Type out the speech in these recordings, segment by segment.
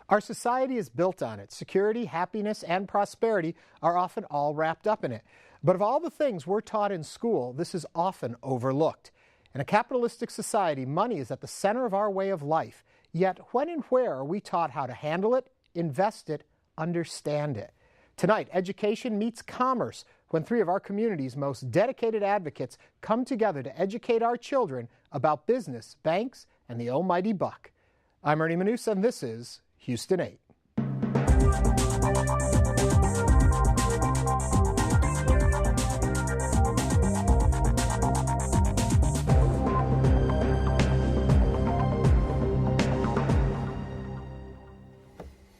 Our society is built on it. Security, happiness, and prosperity are often all wrapped up in it. But of all the things we're taught in school, this is often overlooked. In a capitalistic society, money is at the center of our way of life. Yet, when and where are we taught how to handle it, invest it, understand it? Tonight, education meets commerce when three of our community's most dedicated advocates come together to educate our children about business, banks, and the almighty buck. I'm Ernie Manusa, and this is Houston 8.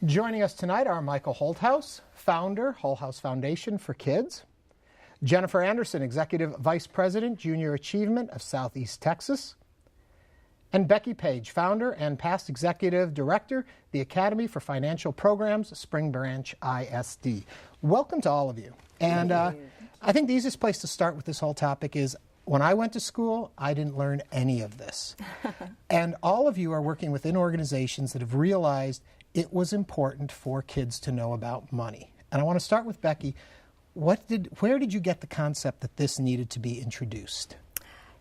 Joining us tonight are Michael Holthaus, founder, Hull House Foundation for Kids; Jennifer Anderson, Executive Vice President, Junior Achievement of Southeast Texas; and Becky Page, founder and past Executive Director, the Academy for Financial Programs, Spring Branch ISD. Welcome to all of you. And I think the easiest place to start with this whole topic is, when I went to school, I didn't learn any of this. And all of you are working within organizations that have realized it was important for kids to know about money. And I want to start with Becky. Where did you get the concept that this needed to be introduced?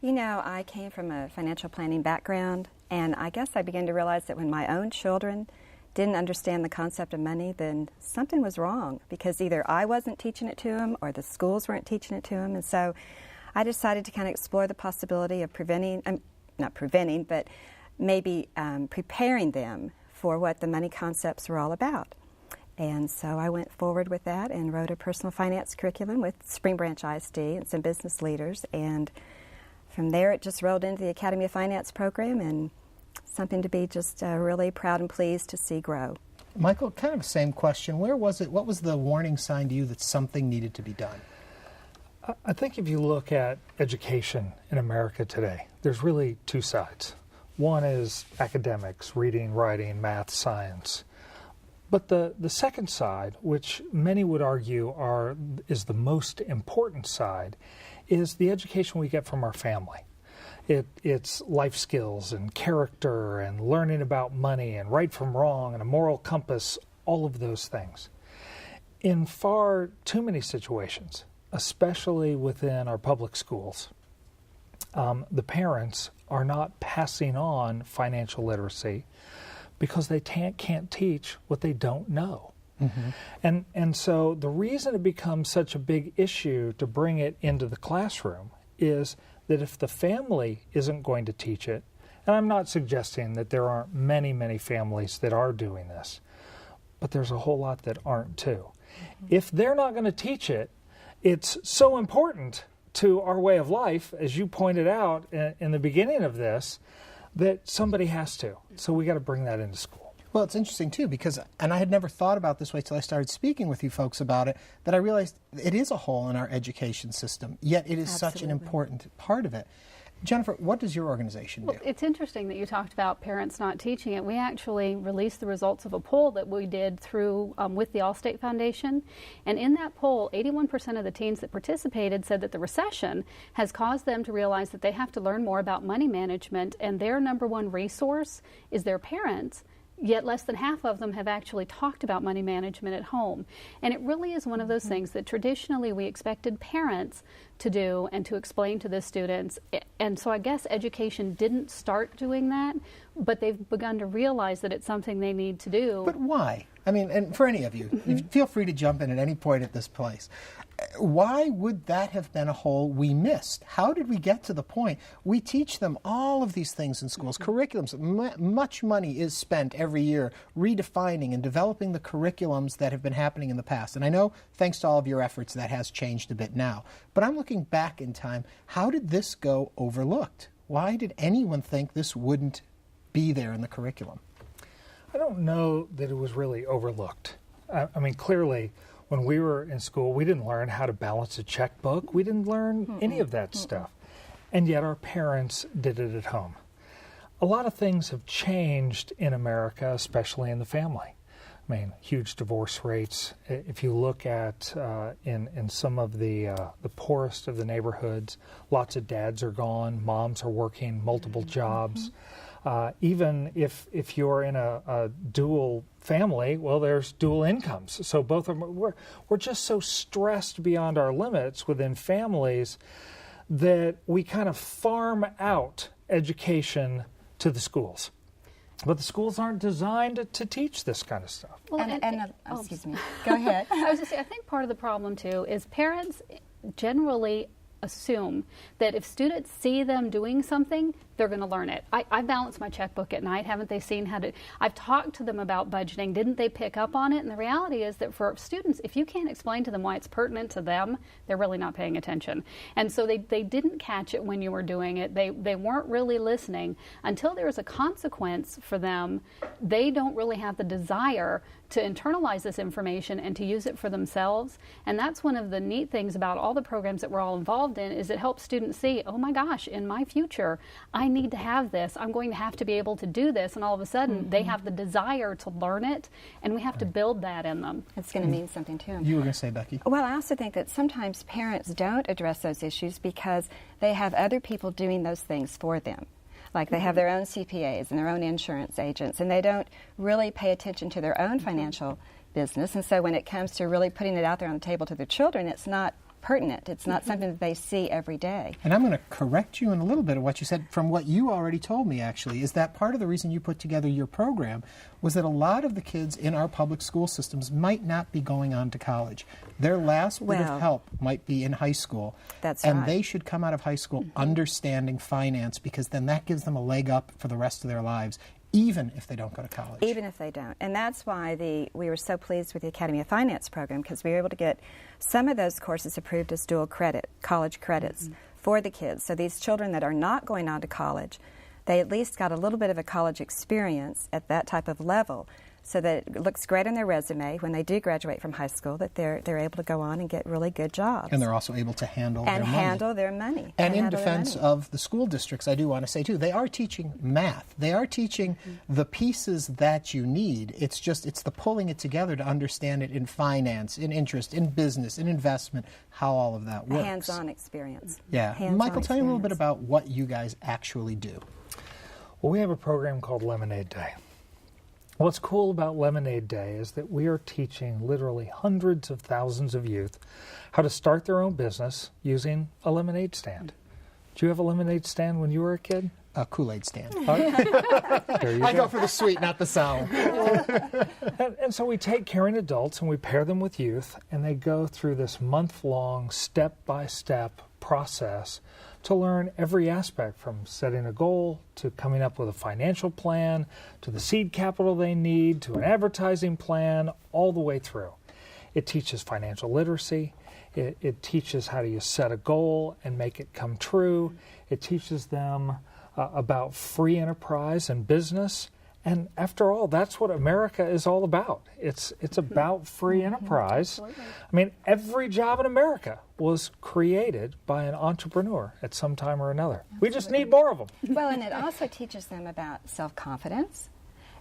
You know, I came from a financial planning background, and I guess I began to realize that when my own children didn't understand the concept of money, then something was wrong, because either I wasn't teaching it to them or the schools weren't teaching it to them. And so I decided to kind of explore the possibility of but maybe preparing them for what the money concepts were all about. And so I went forward with that and wrote a personal finance curriculum with Spring Branch ISD and some business leaders. And from there, it just rolled into the Academy of Finance program, and something to be just really proud and pleased to see grow. Michael, kind of the same question. Where was it? What was the warning sign to you that something needed to be done? I think if you look at education in America today, there's really two sides. One is academics, reading, writing, math, science. But the second side, which many would argue is the most important side, is the education we get from our family. It's life skills and character and learning about money and right from wrong and a moral compass, all of those things. In far too many situations, especially within our public schools, the parents are not passing on financial literacy because they can't teach what they don't know. Mm-hmm. And so the reason it becomes such a big issue to bring it into the classroom is that if the family isn't going to teach it, and I'm not suggesting that there aren't many, many families that are doing this, but there's a whole lot that aren't too. Mm-hmm. If they're not going to teach it, it's so important to our way of life, as you pointed out in the beginning of this, that somebody has to. So we got to bring that into school. Well, it's interesting, too, because, and I had never thought about this way till I started speaking with you folks about it, that I realized it is a hole in our education system, yet it is such an important part of it. Jennifer, what does your organization do? Well, it's interesting that you talked about parents not teaching it. We actually released the results of a poll that we did through with the Allstate Foundation. And in that poll, 81% of the teens that participated said that the recession has caused them to realize that they have to learn more about money management, and their number one resource is their parents. Yet less than half of them have actually talked about money management at home. And it really is one of those things that traditionally we expected parents to do and to explain to the students. And so I guess education didn't start doing that, but they've begun to realize that it's something they need to do. But why? I mean, and for any of you, feel free to jump in at any point at this place. Why would that have been a hole we missed? How did we get to the point? We teach them all of these things in schools, curriculums. Much money is spent every year redefining and developing the curriculums that have been happening in the past. And I know, thanks to all of your efforts, that has changed a bit now. But I'm looking back in time. How did this go overlooked? Why did anyone think this wouldn't be there in the curriculum? I don't know that it was really overlooked. I mean, clearly, when we were in school, we didn't learn how to balance a checkbook. We didn't learn any of that stuff. And yet our parents did it at home. A lot of things have changed in America, especially in the family. I mean, huge divorce rates. If you look at in some of the poorest of the neighborhoods, lots of dads are gone, moms are working multiple jobs. Even if you're in a dual family, well, there's dual incomes. So both of them, we're just so stressed beyond our limits within families that we kind of farm out education to the schools. But the schools aren't designed to teach this kind of stuff. Well, excuse me. Go ahead. I was just saying, I think part of the problem too is parents generally assume that if students see them doing something, they're going to learn it. I balance my checkbook at night. Haven't they seen how to? I've talked to them about budgeting. Didn't they pick up on it? And the reality is that for students, if you can't explain to them why it's pertinent to them, they're really not paying attention. And so they didn't catch it when you were doing it. They weren't really listening. Until there is a consequence for them, they don't really have the desire to internalize this information and to use it for themselves. And that's one of the neat things about all the programs that we're all involved in, is it helps students see, oh my gosh, in my future, I need to have this. I'm going to have to be able to do this. And all of a sudden, they have the desire to learn it, and we have to build that in them. It's going to mean something to them. You were going to say, Becky? Well, I also think that sometimes parents don't address those issues because they have other people doing those things for them. Like they have their own CPAs and their own insurance agents, and they don't really pay attention to their own financial business. And so when it comes to really putting it out there on the table to their children, it's not pertinent. It's not something that they see every day. And I'm going to correct you in a little bit of what you said from what you already told me, actually, is that part of the reason you put together your program was that a lot of the kids in our public school systems might not be going on to college. Their last bit of help might be in high school. That's and right. they should come out of high school understanding finance, because then that gives them a leg up for the rest of their lives, even if they don't go to college. Even if they don't. And that's why we were so pleased with the Academy of Finance program, because we were able to get some of those courses approved as dual credit, college credits for the kids. So these children that are not going on to college, they at least got a little bit of a college experience at that type of level, so that it looks great on their resume when they do graduate from high school, that they're able to go on and get really good jobs. And they're also able to handle their money. And handle their money. And in defense of the school districts, I do want to say, too, they are teaching math. They are teaching the pieces that you need. It's the pulling it together to understand it in finance, in interest, in business, in investment, how all of that works. Hands-on experience. Yeah. Michael, tell me a little bit about what you guys actually do. Well, we have a program called Lemonade Day. What's cool about Lemonade Day is that we are teaching literally hundreds of thousands of youth how to start their own business using a lemonade stand. Did you have a lemonade stand when you were a kid? A Kool-Aid stand. There you I go for the sweet, not the sour. And so we take caring adults and we pair them with youth, and they go through this month-long, step-by-step process to learn every aspect, from setting a goal to coming up with a financial plan to the seed capital they need to an advertising plan, all the way through. It teaches financial literacy. It teaches how do you set a goal and make it come true. It teaches them about free enterprise and business. And after all, that's what America is all about. It's about free enterprise. Absolutely. I mean, every job in America was created by an entrepreneur at some time or another. We just need more of them. Well, and it also teaches them about self-confidence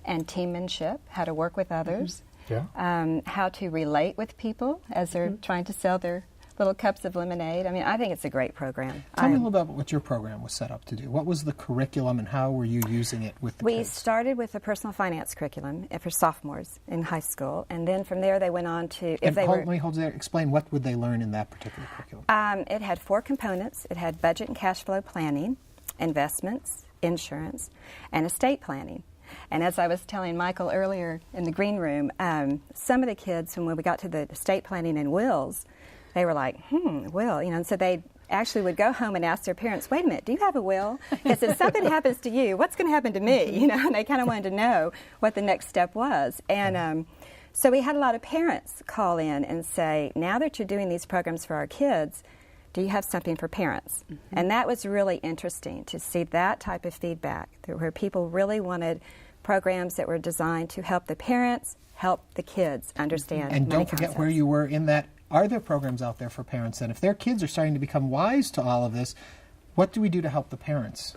and teammanship, how to work with others, how to relate with people as they're trying to sell their little cups of lemonade. I mean, I think it's a great program. Tell me a little about what your program was set up to do. What was the curriculum and how were you using it with the kids? We started with a personal finance curriculum for sophomores in high school, and then from there they went on to... Explain, what would they learn in that particular curriculum? It had 4 components. It had budget and cash flow planning, investments, insurance, and estate planning. And as I was telling Michael earlier in the green room, some of the kids, when we got to the estate planning and wills, they were like, will, and so they actually would go home and ask their parents, wait a minute, do you have a will? Because if something happens to you, what's going to happen to me? And they kind of wanted to know what the next step was. And so we had a lot of parents call in and say, now that you're doing these programs for our kids, do you have something for parents? And that was really interesting to see that type of feedback, where people really wanted programs that were designed to help the parents, help the kids understand And money don't forget concepts. where you were in that. Are there programs out there for parents that if their kids are starting to become wise to all of this, what do we do to help the parents?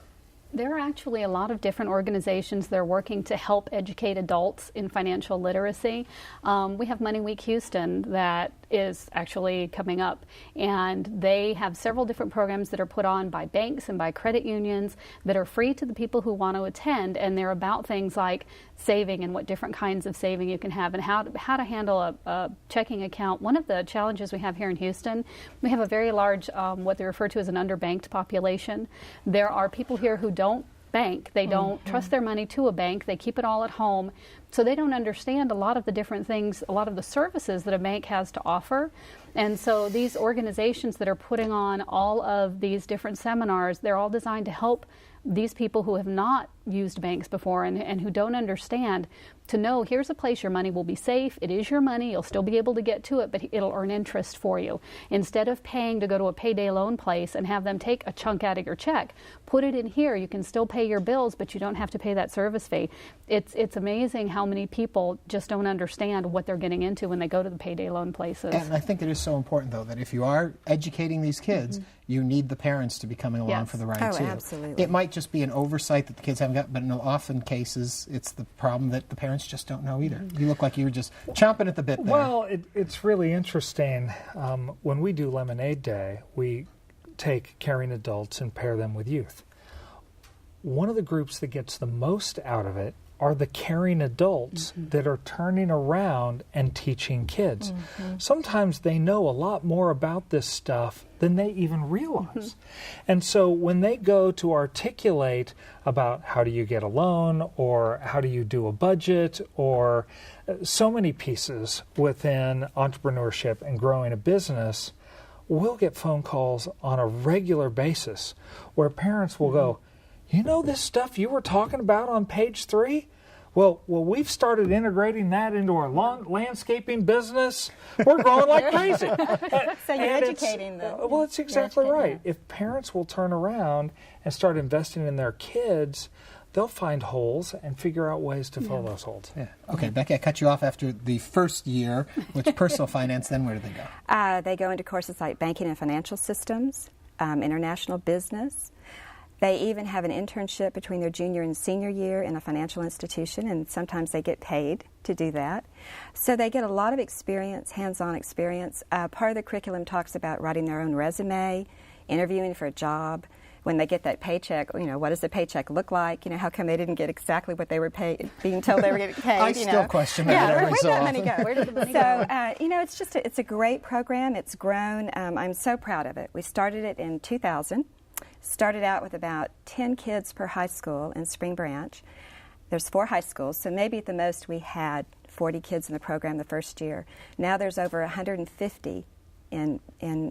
There are actually a lot of different organizations that are working to help educate adults in financial literacy. We have Money Week Houston that is actually coming up, and they have several different programs that are put on by banks and by credit unions that are free to the people who want to attend, and they're about things like saving and what different kinds of saving you can have and how to handle a checking account. One of the challenges we have here in Houston, we have a very large what they refer to as an underbanked population. There are people here who don't bank. They don't trust their money to a bank. They keep it all at home. So they don't understand a lot of the different things, a lot of the services that a bank has to offer. And so these organizations that are putting on all of these different seminars, they're all designed to help these people who have not used banks before and who don't understand to know here's a place your money will be safe. It is your money. You'll still be able to get to it, but it'll earn interest for you. Instead of paying to go to a payday loan place and have them take a chunk out of your check, put it in here. You can still pay your bills, but you don't have to pay that service fee. It's amazing how many people just don't understand what they're getting into when they go to the payday loan places. And I think it is so important, though, that if you are educating these kids, you need the parents to be coming along for the ride, too. Absolutely. It might just be an oversight that the kids haven't got, but in often cases, it's the problem that the parents just don't know either. You look like you were just chomping at the bit there. Well, it's really interesting. When we do Lemonade Day, we take caring adults and pair them with youth. One of the groups that gets the most out of it are the caring adults that are turning around and teaching kids. Sometimes they know a lot more about this stuff than they even realize. And so when they go to articulate about how do you get a loan or how do you do a budget or so many pieces within entrepreneurship and growing a business, we'll get phone calls on a regular basis where parents will go, you know this stuff you were talking about on page 3? Well, we've started integrating that into our landscaping business. We're growing like crazy. So you're educating them. Well, it's exactly right. If parents will turn around and start investing in their kids, they'll find holes and figure out ways to fill those holes. Yeah. Okay, Becky, I cut you off after the first year, which personal finance, then where do they go? They go into courses like banking and financial systems, international business. They even have an internship between their junior and senior year in a financial institution, and sometimes they get paid to do that. So they get a lot of experience, hands-on experience. Part of the curriculum talks about writing their own resume, interviewing for a job. When they get that paycheck, what does the paycheck look like? How come they didn't get exactly what they were being told they were getting paid? I still question that every so often. Where'd that money go? Where did the money go? It's a great program. It's grown. I'm so proud of it. We started it in 2000. Started out with about 10 kids per high school in Spring Branch. There's 4 high schools, so maybe at the most we had 40 kids in the program the first year. Now there's over 150 in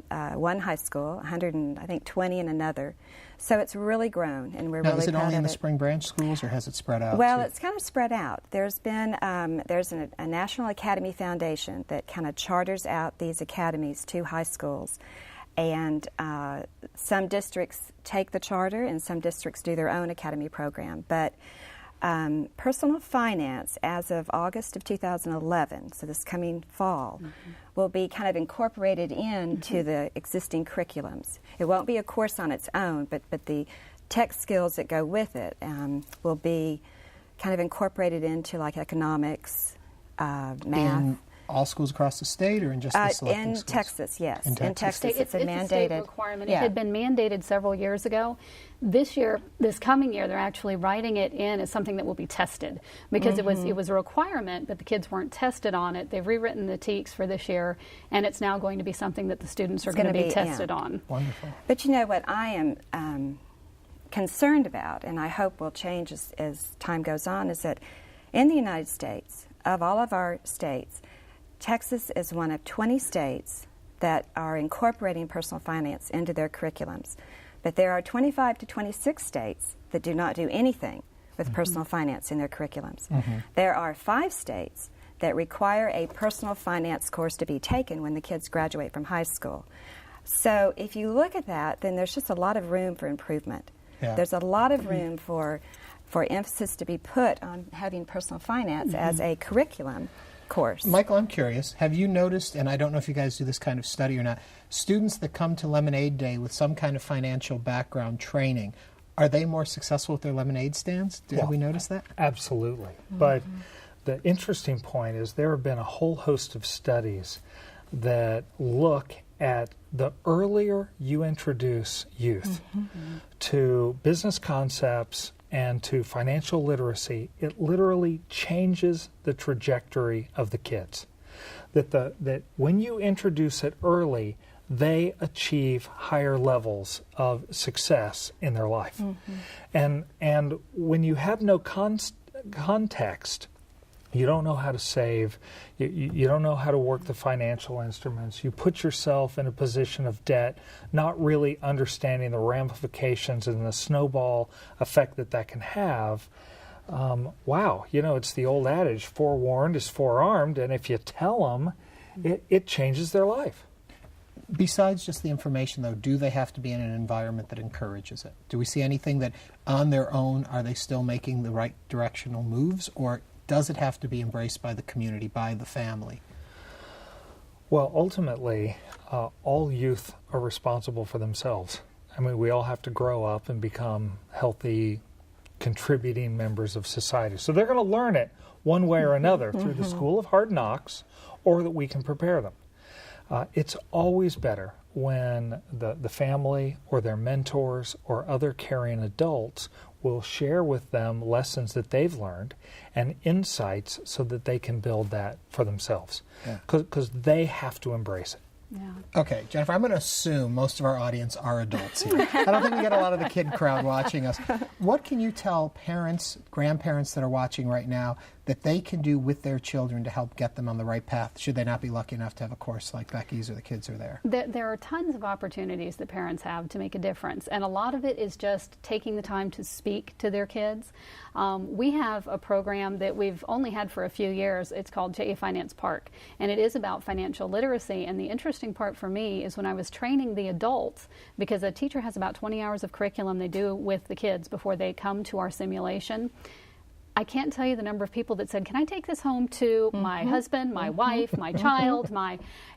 one high school, 120 in another. So it's really grown, and we're really proud of it. Now, is it only in the Spring Branch schools, or has it spread out? Well, it's kind of spread out. There's been there's a National Academy Foundation that kind of charters out these academies to high schools. And some districts take the charter and some districts do their own academy program. But personal finance, as of August of 2011, so this coming fall, will be kind of incorporated into the existing curriculums. It won't be a course on its own, but the tech skills that go with it will be kind of incorporated into like economics, math. All schools across the state, or in just the selected schools? In Texas, yes. In Texas, it's a mandated state requirement. It had been mandated several years ago. This coming year, they're actually writing it in as something that will be tested because it was a requirement, but the kids weren't tested on it. They've rewritten the TEKS for this year, and it's now going to be something that the students are going to be tested on. Wonderful. But what I am concerned about, and I hope will change as time goes on, is that in the United States, of all of our states, Texas is one of 20 states that are incorporating personal finance into their curriculums. But there are 25 to 26 states that do not do anything with personal finance in their curriculums. There are 5 states that require a personal finance course to be taken when the kids graduate from high school. So if you look at that, then there's just a lot of room for improvement. Yeah. There's a lot of room for emphasis to be put on having personal finance as a curriculum course. Michael, I'm curious, have you noticed, and I don't know if you guys do this kind of study or not, students that come to Lemonade Day with some kind of financial background training, are they more successful with their lemonade stands? Have we noticed that? Absolutely. But the interesting point is there have been a whole host of studies that look at the earlier you introduce youth to business concepts and to financial literacy, it literally changes the trajectory of the kids. That when you introduce it early, they achieve higher levels of success in their life. And when you have no context, you don't know how to save, you don't know how to work the financial instruments, you put yourself in a position of debt, not really understanding the ramifications and the snowball effect that can have. Wow, it's the old adage, forewarned is forearmed, and if you tell them, it changes their life. Besides just the information, though, do they have to be in an environment that encourages it? Do we see anything that on their own, are they still making the right directional moves, or does it have to be embraced by the community, by the family? Well, ultimately, all youth are responsible for themselves. I mean, we all have to grow up and become healthy, contributing members of society. So they're going to learn it one way or another through the school of hard knocks, or that we can prepare them. It's always better when the family or their mentors or other caring adults will share with them lessons that they've learned and insights so that they can build that for themselves. Because they have to embrace it. Yeah. Okay, Jennifer, I'm going to assume most of our audience are adults here. I don't think we get a lot of the kid crowd watching us. What can you tell parents, grandparents that are watching right now that they can do with their children to help get them on the right path, should they not be lucky enough to have a course like Becky's or the kids are there? There are tons of opportunities that parents have to make a difference, and a lot of it is just taking the time to speak to their kids. We have a program that we've only had for a few years. It's called JA Finance Park, and it is about financial literacy. And the interesting part for me is when I was training the adults, because a teacher has about 20 hours of curriculum they do with the kids before they come to our simulation. I can't tell you the number of people that said, can I take this home to my husband, my wife, my child,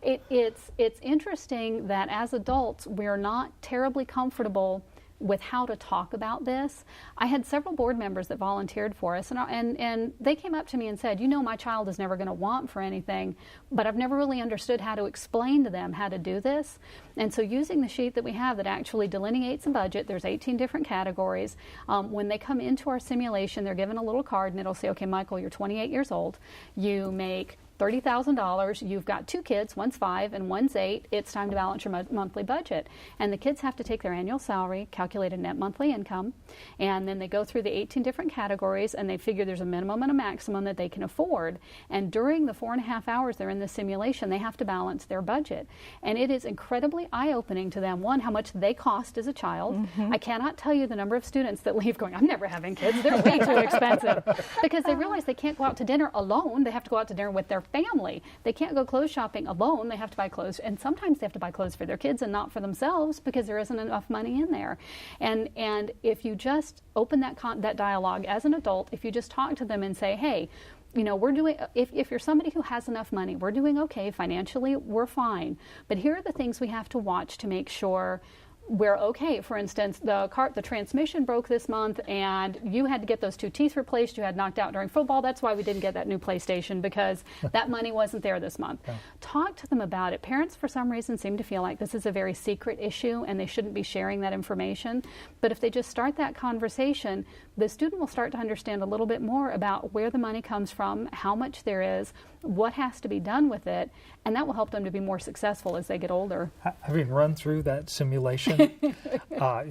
It's interesting that as adults, we're not terribly comfortable with how to talk about this. I had several board members that volunteered for us, and they came up to me and said, my child is never going to want for anything, but I've never really understood how to explain to them how to do this. And so using the sheet that we have that actually delineates a budget, there's 18 different categories. When they come into our simulation, they're given a little card, and it'll say, okay, Michael, you're 28 years old. You make $30,000, you've got 2 kids, one's 5 and one's 8, it's time to balance your monthly budget. And the kids have to take their annual salary, calculate a net monthly income, and then they go through the 18 different categories, and they figure there's a minimum and a maximum that they can afford. And during the 4.5 hours they're in the simulation, they have to balance their budget. And it is incredibly eye-opening to them, one, how much they cost as a child. I cannot tell you the number of students that leave going, I'm never having kids, they're way too expensive. Because they realize they can't go out to dinner alone, they have to go out to dinner with their family. They can't go clothes shopping alone. They have to buy clothes, and sometimes they have to buy clothes for their kids and not for themselves because there isn't enough money in there. And if you just open that dialogue as an adult, if you just talk to them and say, hey, we're doing, if you're somebody who has enough money, we're doing okay financially, we're fine. But here are the things we have to watch to make sure we're okay. For instance, the transmission broke this month, and you had to get those 2 teeth replaced. You had knocked out during football. That's why we didn't get that new PlayStation, because that money wasn't there this month. Yeah. Talk to them about it. Parents, for some reason, seem to feel like this is a very secret issue, and they shouldn't be sharing that information. But if they just start that conversation, the student will start to understand a little bit more about where the money comes from, how much there is, what has to be done with it, and that will help them to be more successful as they get older. Having run through that simulation,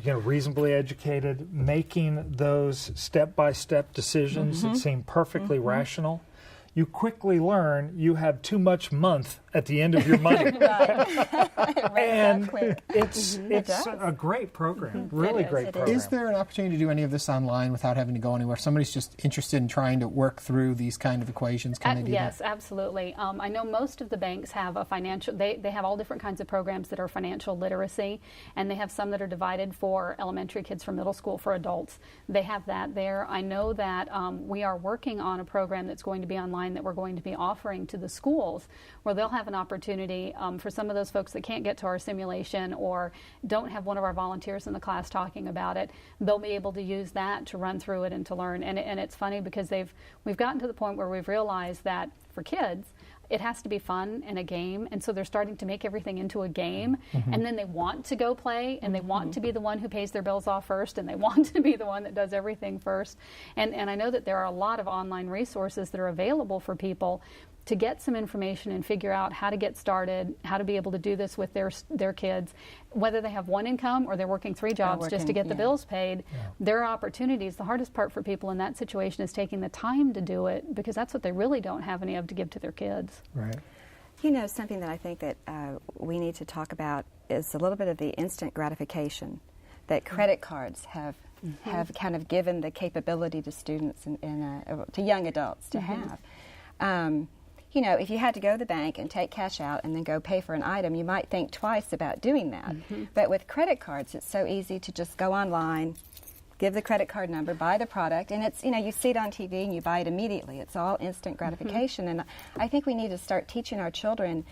reasonably educated, making those step-by-step decisions that seem perfectly rational, you quickly learn you have too much month at the end of your money. And it's a great program, really great program. Is there an opportunity to do any of this online without having to go anywhere? If somebody's just interested in trying to work through these kind of equations, can they do that? Yes, absolutely. I know most of the banks have a financial, they have all different kinds of programs that are financial literacy, and they have some that are divided for elementary kids, for middle school, for adults. They have that there. I know that we are working on a program that's going to be online that we're going to be offering to the schools, where they'll have an opportunity for some of those folks that can't get to our simulation or don't have one of our volunteers in the class talking about it. They'll be able to use that to run through it and to learn. And it's funny because we've gotten to the point where we've realized that for kids, it has to be fun and a game, and so they're starting to make everything into a game, and then they want to go play, and they want to be the one who pays their bills off first, and they want to be the one that does everything first. And I know that there are a lot of online resources that are available for people to get some information and figure out how to get started, how to be able to do this with their kids, whether they have one income or they're working 3 jobs just to get the bills paid. There are opportunities. The hardest part for people in that situation is taking the time to do it, because that's what they really don't have any of to give to their kids. Right. You know, something that I think that we need to talk about is a little bit of the instant gratification that credit cards have kind of given the capability to students and to young adults to have. You know, if you had to go to the bank and take cash out and then go pay for an item, you might think twice about doing that. But with credit cards, it's so easy to just go online, give the credit card number, buy the product, and it's, you know, you see it on TV and you buy it immediately. It's all instant gratification. And I think we need to start teaching our children,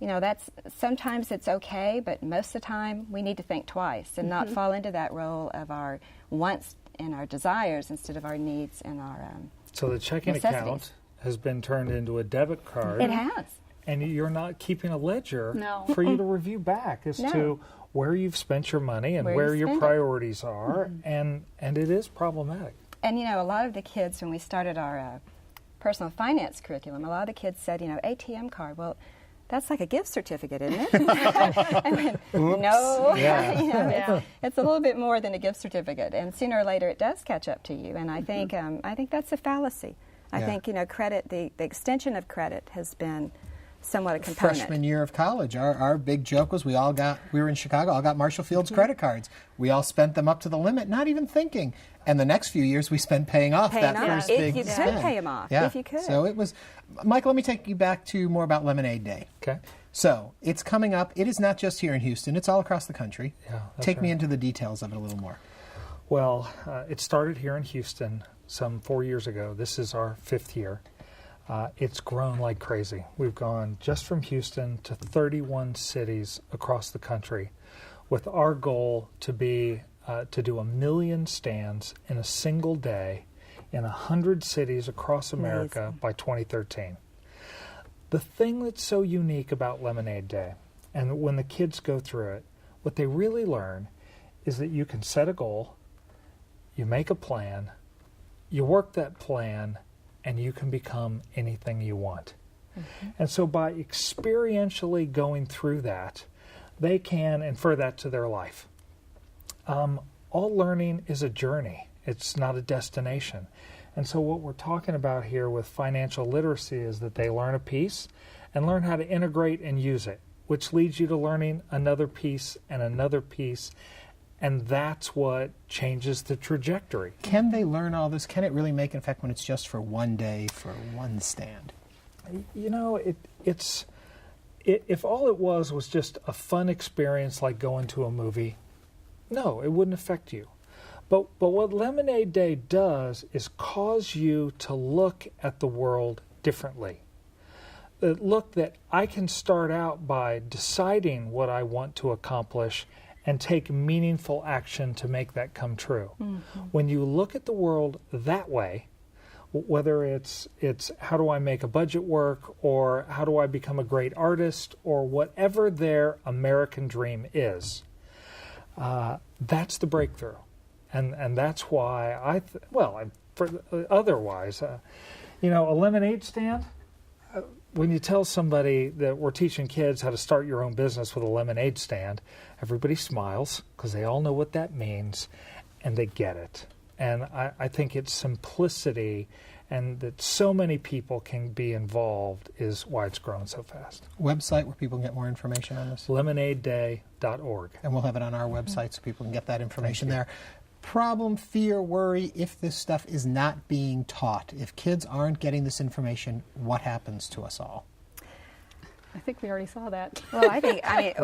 you know, that's sometimes it's okay, but most of the time we need to think twice and not fall into that role of our wants and our desires instead of our needs and our So the checking account has been turned into a debit card. It has. And you're not keeping a ledger for you to review back as to where you've spent your money and where your priorities are, and it is problematic. And, you know, a lot of the kids, when we started our personal finance curriculum, a lot of the kids said, you know, ATM card, well, that's like a gift certificate, isn't it? I went, no. You know, it's a little bit more than a gift certificate, and sooner or later it does catch up to you. And I think that's a fallacy. I think, you know, credit, the extension of credit has been somewhat a component. Freshman year of college, our big joke was we were in Chicago, all got Marshall Field's credit cards. We all spent them up to the limit, not even thinking. And the next few years we spent paying off that first big spend. If you could pay them off, if you could. So it was, Michael, let me take you back to more about Lemonade Day. Okay. So it's coming up. It is not just here in Houston, it's all across the country. Yeah, take me into the details of it a little more. Well, it started here in Houston some 4 years ago. This is our 5th year. It's grown like crazy. We've gone just from Houston to 31 cities across the country, with our goal to be to do 1 million stands in a single day in 100 cities across America by 2013. The thing that's so unique about Lemonade Day, and when the kids go through it, what they really learn is that you can set a goal, you make a plan, you work that plan, and you can become anything you want. And so by experientially going through that, they can infer that to their life. All learning is a journey. It's not a destination. And so what we're talking about here with financial literacy is that they learn a piece and learn how to integrate and use it, which leads you to learning another piece and another piece. And that's what changes the trajectory. Can they learn all this? Can it really make an effect when it's just for one day, for one stand? You know, if all it was just a fun experience like going to a movie, no, it wouldn't affect you. But what Lemonade Day does is cause you to look at the world differently. Look that I can start out by deciding what I want to accomplish and take meaningful action to make that come true. When you look at the world that way, whether it's how do I make a budget work, or how do I become a great artist, or whatever their American dream is, that's the breakthrough. And that's why otherwise, you know, a lemonade stand, when you tell somebody that we're teaching kids how to start your own business with a lemonade stand, everybody smiles because they all know what that means and they get it. And I think its simplicity and that so many people can be involved is why it's grown so fast. Website where people can get more information on this? lemonadeday.org. And we'll have it on our website so people can get that information there. Problem, fear, worry, if this stuff is not being taught, if kids aren't getting this information, what happens to us all? I think we already saw that. Well, I mean,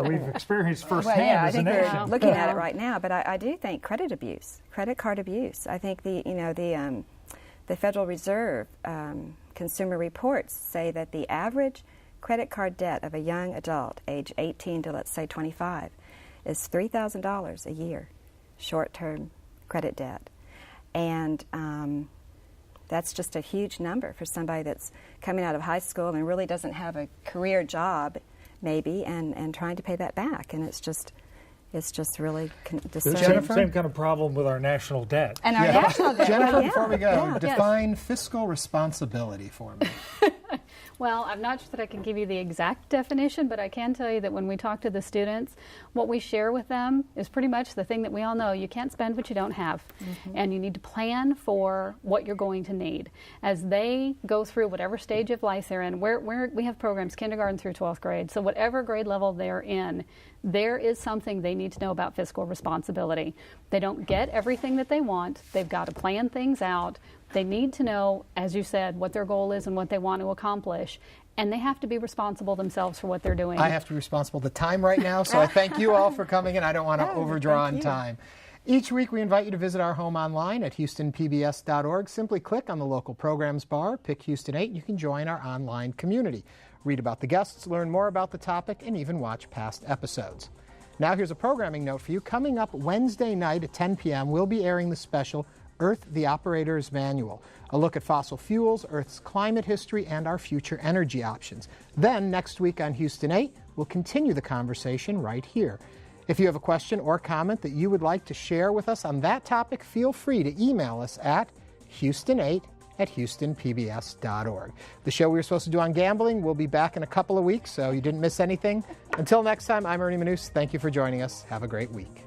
we've experienced firsthand I as a think nation. we're looking at it right now, but I do think credit abuse, credit card abuse. I think the Federal Reserve consumer reports say that the average credit card debt of a young adult, age 18 to let's say 25, is $3,000 a year, short-term credit debt. And that's just a huge number for somebody that's coming out of high school and really doesn't have a career job, maybe, and trying to pay that back. And it's just really disturbing. Same kind of problem with our national debt. And our national debt. Jennifer, right, before we go, yeah. define fiscal responsibility for me. Well, I'm not sure that I can give you the exact definition, but I can tell you that when we talk to the students, what we share with them is pretty much the thing that we all know. You can't spend what you don't have, and you need to plan for what you're going to need. As they go through whatever stage of life they're in, we have programs kindergarten through 12th grade, so whatever grade level they're in, there is something they need to know about fiscal responsibility. They don't get everything that they want. They've got to plan things out. They need to know, as you said, what their goal is and what they want to accomplish. And they have to be responsible themselves for what they're doing. I have to be responsible for the time right now, so I thank you all for coming in. I don't want to overdraw on time. Each week we invite you to visit our home online at HoustonPBS.org. Simply click on the local programs bar, pick Houston 8, and you can join our online community. Read about the guests, learn more about the topic, and even watch past episodes. Now here's a programming note for you. Coming up Wednesday night at 10 p.m., we'll be airing the special Earth, the Operator's Manual, a look at fossil fuels, Earth's climate history, and our future energy options. Then, next week on Houston 8, we'll continue the conversation right here. If you have a question or comment that you would like to share with us on that topic, feel free to email us at houston8@houstonpbs.org. The show we were supposed to do on gambling will be back in a couple of weeks, so you didn't miss anything. Until next time, I'm Ernie Manous. Thank you for joining us. Have a great week.